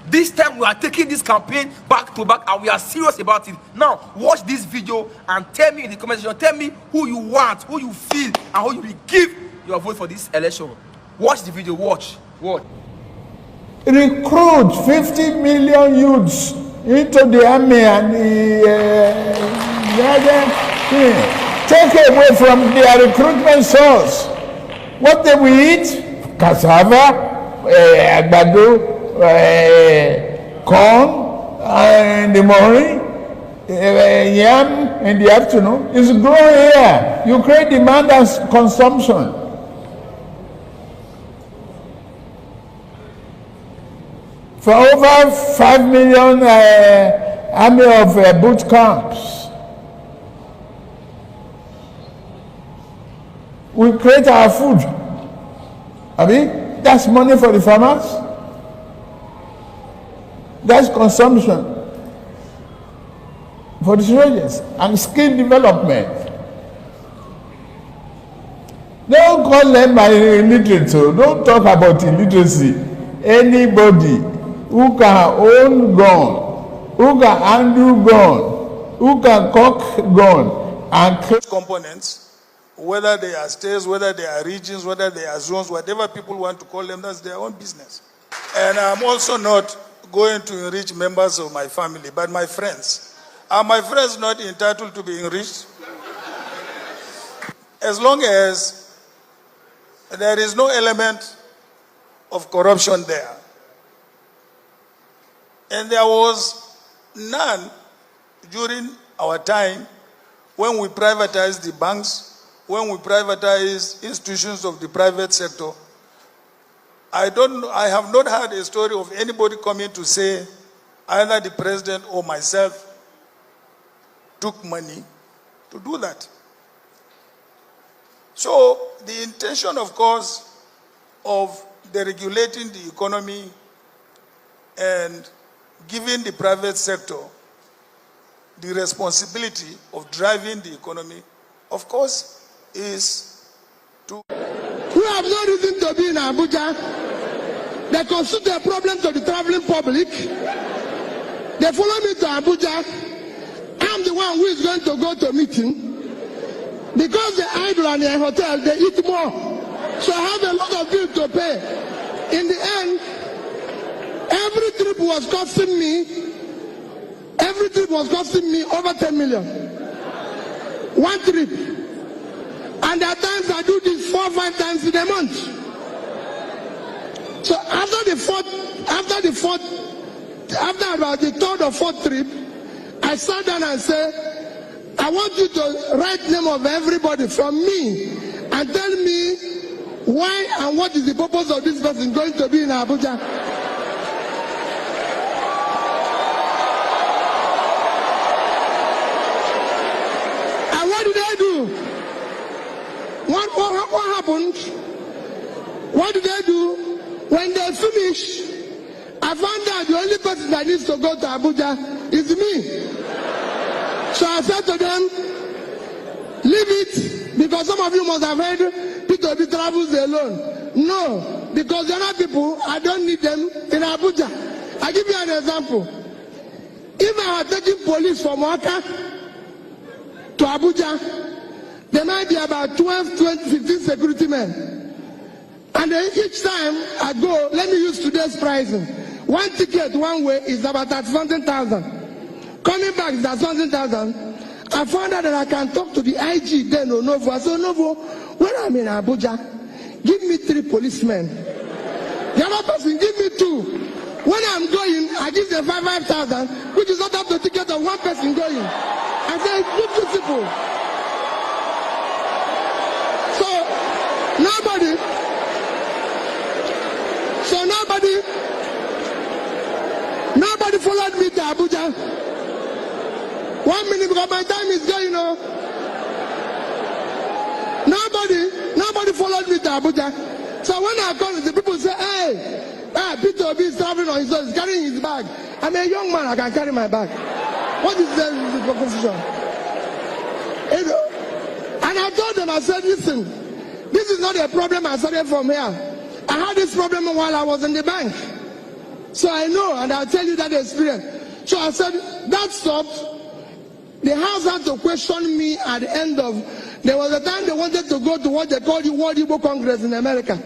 This time we are taking this campaign back to back and we are serious about it. Now, watch this video and tell me in the comment section, tell me who you want, who you feel, and who you will give your vote for this election. Watch the video, watch. Recruit 50 million youths into the army and take away from their recruitment source. What they will eat? Cassava, agbado, corn in the morning, yam in the afternoon. It's growing here. You create demand and consumption. For over 5 million army of boot camps, we create our food. That's money for the farmers. That's consumption for the soldiers and skill development. Don't call them illiterate. Don't talk about illiteracy. Anybody who can own gun, who can handle gun, who can cock gun and create components, whether they are states, whether they are regions, whether they are zones, whatever people want to call them, that's their own business. And I'm also not going to enrich members of my family, but my friends. Are my friends not entitled to be enriched? As long as there is no element of corruption there. And there was none during our time when we privatized the banks, when we privatized institutions of the private sector. I have not heard a story of anybody coming to say either the president or myself took money to do that. So the intention, of course, of deregulating the economy and giving the private sector the responsibility of driving the economy, of course, is to... We have no reason to be in Abuja. They consider their problem to the traveling public. They follow me to Abuja. I'm the one who is going to go to meeting. Because they idle in a hotel, they eat more. So I have a lot of bills to pay. In the end, every trip was costing me over 10 million. One trip. And at times I do this 4 or 5 times in a month. So after about the third or fourth trip, I sat down and said, I want you to write name of everybody from me and tell me why and what is the purpose of this person going to be in Abuja. And what did I do? What happened? What did they do? When they finished, I found out the only person that needs to go to Abuja is me. So I said to them, leave it, because some of you must have heard P2B travels alone. No, because the other people, I don't need them in Abuja. I give you an example. If I were taking police from Waka to Abuja, there might be about 12, 15 security men. And then each time I go, let me use today's pricing. One ticket one way is about 30,000. Coming back is 30,000. I found out that I can talk to the IG then Onovo. I said, Onovo, when I'm in Abuja, give me 3 policemen. The other person, give me 2. When I'm going, I give them 5,000, which is not up to the ticket of one person going. I say, it's simple. So nobody followed me to Abuja. 1 minute because my time is going on. Nobody followed me to Abuja. So when I call, the people say, hey, P2B is traveling on his own, he's carrying his bag. I'm a young man, I can carry my bag. What is the proposition? And I told them, I said, listen, this is not a problem I started from here. I had this problem while I was in the bank. So I know, and I'll tell you that experience. So I said, that stopped. The House had to question me at the end of, there was a time they wanted to go to what they call the World Igbo Congress in America.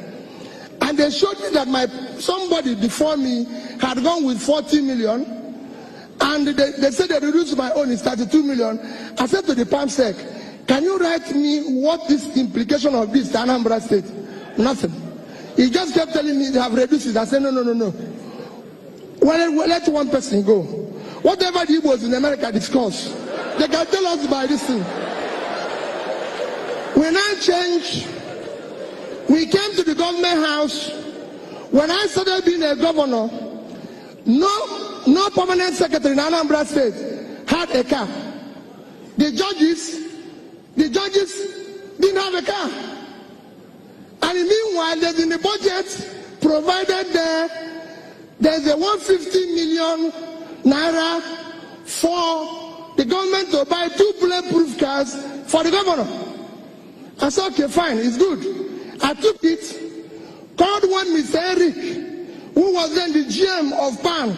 And they showed me that somebody before me had gone with 40 million. And they said they reduced my own is 32 million. I said to the PAMSEC, can you write me what is the implication of this to Anambra State? Nothing. He just kept telling me they have reduced it. I said, no. Well, let one person go. Whatever the Igbos in America discuss, they can tell us by this thing. We now change. We came to the government house. When I started being a governor, no permanent secretary in Anambra State had a car. The judges didn't have a car. And meanwhile, there's in the budget provided there's a 150 million naira for the government to buy 2 bulletproof cars for the governor. I said, okay, fine, it's good. I took it, called one Mr. Eric, who was then the GM of PAN,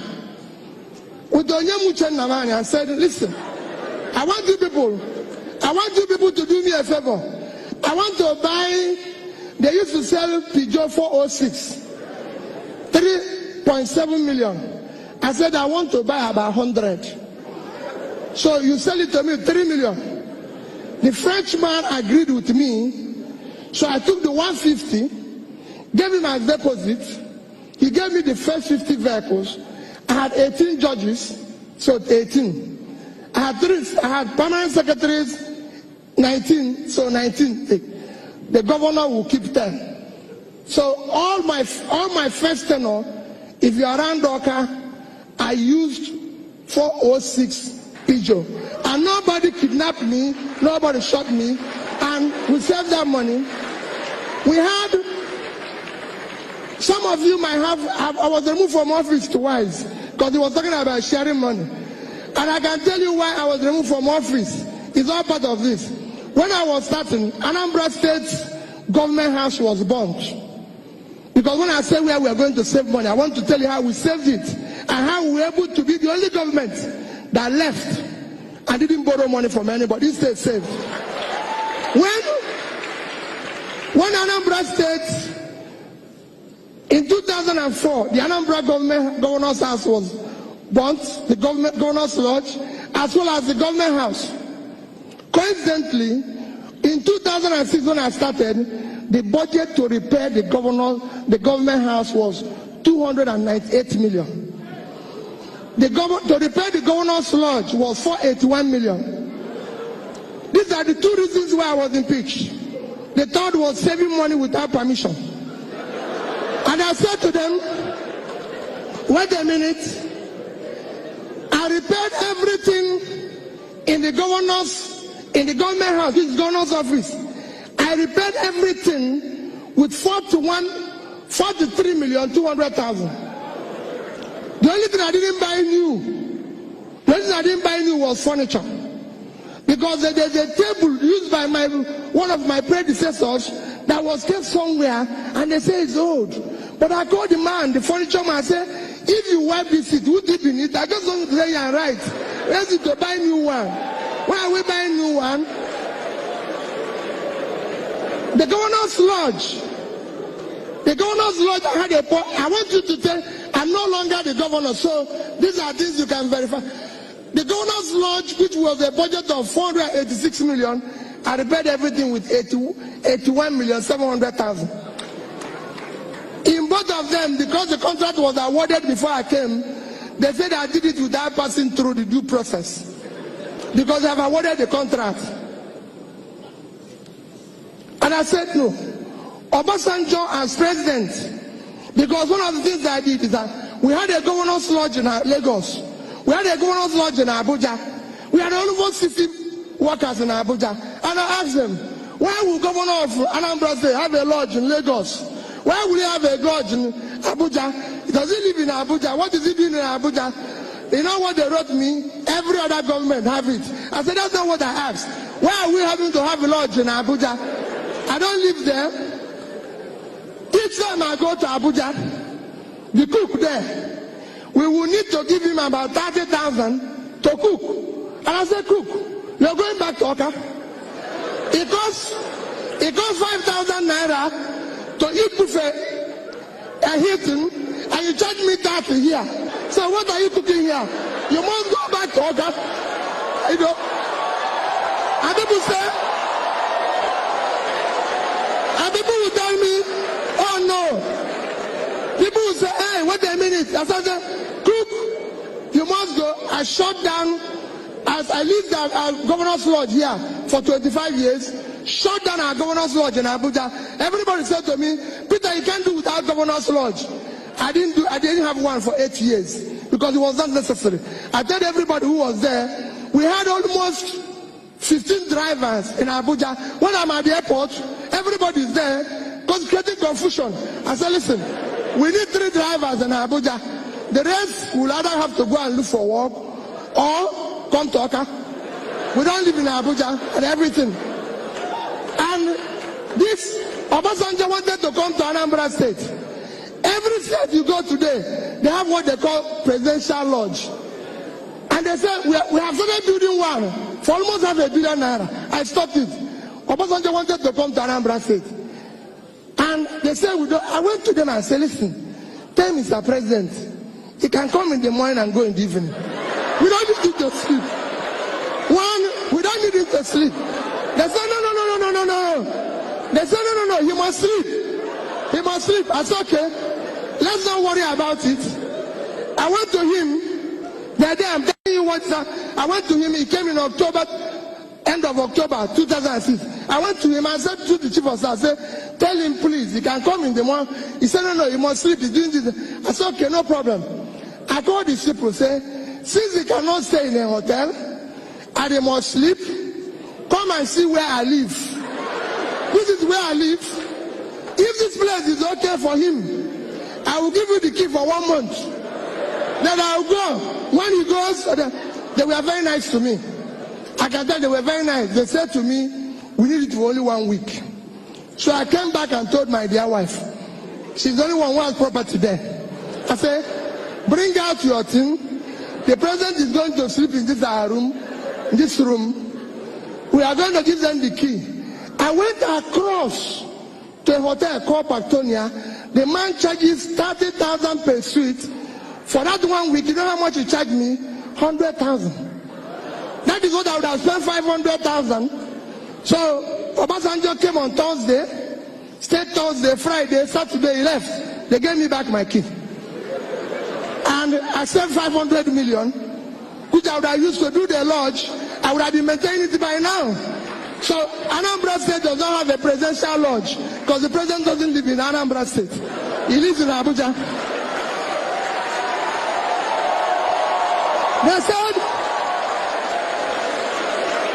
with Onyemuche Namani, and said, listen, I want you people to do me a favor. I want to buy, they used to sell Peugeot 406, 3.7 million. I said, I want to buy about 100. So you sell it to me 3 million. The Frenchman agreed with me. So I took the 150, gave him my deposit. He gave me the first 50 vehicles. I had 18 judges, so 18. I had permanent secretaries, 19, so 19. The governor will keep 10. So all my first tenure, if you're around Doka, I used 406 Peugeot. And nobody kidnapped me, nobody shot me, and we saved that money. We had, some of you might have, I was removed from office twice, because he was talking about sharing money. And I can tell you why I was removed from office. It's all part of this. When I was starting, Anambra State government house was burnt. Because when I say where we are going to save money, I want to tell you how we saved it and how we were able to be the only government that left and didn't borrow money from anybody. It stayed saved. When Anambra State, in 2004, the Anambra governor's house was burnt, the governor's lodge, as well as the government house. Coincidentally, in 2006 when I started, the budget to repair the government house was 298 million. To repair the governor's lodge was 481 million. These are the two reasons why I was impeached. The third was saving money without permission. And I said to them, wait a minute, I repaired everything in the government house, this is governor's office. I repaired everything with 43,200,000. The only thing I didn't buy new was furniture. Because there's a table used by one of my predecessors that was kept somewhere, and they say it's old. But I called the man, the furniture man, I said, if you wipe this seat, who did in it? I just want to say you're right. Let's go buy new one. Why are we buying new one? The governor's lodge. I had a point. I want you to tell, I'm no longer the governor, so these are things you can verify. The governor's lodge, which was a budget of 486 million, I repaired everything with 81,700,000. In both of them, because the contract was awarded before I came, they said I did it without passing through the due process. Because I've awarded the contract. And I said no. Obasanjo as president, because one of the things I did is that we had a governor's lodge in Lagos. We had a governor's lodge in Abuja. We had almost 60 workers in Abuja. And I asked them, why will Governor of Anambra State have a lodge in Lagos? Why will he have a lodge in Abuja? Does he live in Abuja? What is he doing in Abuja? You know what they wrote me? Every other government have it. I said, that's not what I asked. Why are we having to have a lodge in Abuja? I don't live there. Each time I go to Abuja, the cook there, we will need to give him about 30,000 to cook. And I said, cook, you're going back to Oka. It costs 5,000 naira to eat buffet at Hilton, and you charge me 30 here. So what are you cooking here? You must go back to Oka. You know. And people say, and people will tell me, oh no. People will say, hey, wait a minute. I said, cook, you must go. I shut down, as I lived at our governor's lodge here for 25 years, shut down our governor's lodge in Abuja. Everybody said to me, Peter, you can't do without governor's lodge. I didn't have one for 8 years because it was not necessary. I told everybody who was there, we had almost 15 drivers in Abuja. When I'm at the airport, everybody's there because creating confusion. I said, listen, we need 3 drivers in Abuja. The rest will either have to go and look for work or come to Oka. We don't live in Abuja and everything. And this Obasanjo wanted to come to Anambra State. Every state you go today, they have what they call presidential lodge. And they said, we have started building one for almost $500 million. I stopped it. Obasanjo wanted to come to Anambra State. And they said, I went to them and said, listen, tell Mr. President, he can come in the morning and go in the evening. We don't need him to sleep. We don't need him to sleep. They said, no. They said, no, he must sleep. He must sleep. I said, okay. Let's not worry about it. I went to him. The day I'm telling you what, I went to him. He came in October, end of October 2006. I went to him. I said to the chief of staff, I said, tell him please, he can come in the morning. He said, no, he must sleep. He's doing this. I said, okay, no problem. I called the people, say, since he cannot stay in a hotel and he must sleep, come and see where I live. This is where I live. If this place is okay for him, I will give you the key for 1 month. Then I will go. When he goes, they were very nice to me. I can tell they were very nice. They said to me, we need it for only 1 week. So I came back and told my dear wife, she's the only one who has property there. I said, bring out your thing. The president is going to sleep in this room. We are going to give them the key. I went across to a hotel called Pactonia. The man charges 30,000 per suite. For that 1 week, you know how much he charged me? 100,000. That is what I would have spent 500,000. So Obasanjo came on Thursday, stayed Thursday, Friday, Saturday, he left. They gave me back my key. And I spent 500 million, which I would have used to do the lodge. I would have been maintaining it by now. So Anambra State does not have a presidential lodge because the president doesn't live in Anambra State. He lives in Abuja. They said,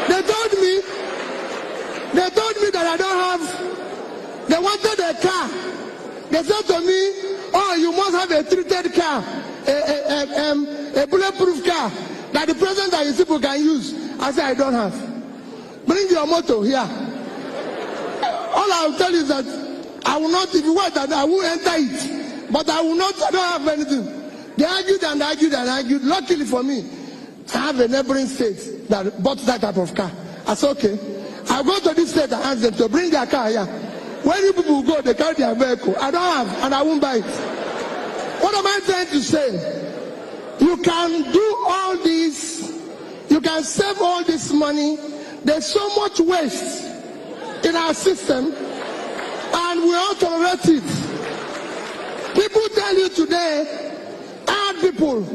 they told me that I don't have, they wanted a car. They said to me, oh, you must have a treated car, a bulletproof car that the president and his people can use. I said, I don't have. Bring your motor here. All I will tell you is that I will not, if you want that, I will enter it. But I will not, I don't have anything. They argued and argued and argued. Luckily for me, I have a neighboring state that bought that type of car. I said, okay, I'll go to this state and ask them to bring their car here. When you people go, they carry their vehicle. I don't have, and I won't buy it. What am I trying to say? You can do all this. You can save all this money. There's so much waste in our system, and we all tolerate it. People tell you today, I had people,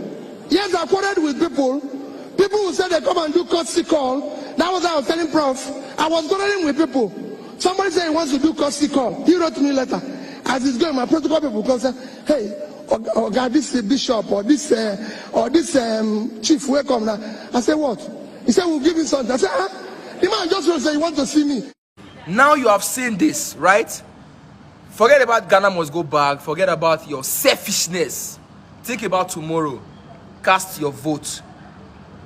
yes, I quoted with people who said they come and do courtesy call. That was how I was telling Prof. I was quarreling with people. Somebody said he wants to do courtesy call. He wrote me a letter. As he's going, my protocol people come say, hey, oh God, this bishop or this chief, welcome now. I said, what? He said, we'll give you something. I said, the man just wants to say, you want to see me. Now you have seen this, right? Forget about Ghana must go back. Forget about your selfishness. Think about tomorrow. Cast your vote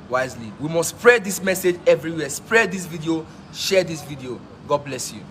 wisely. We must spread this message everywhere. Spread this video. Share this video. God bless you.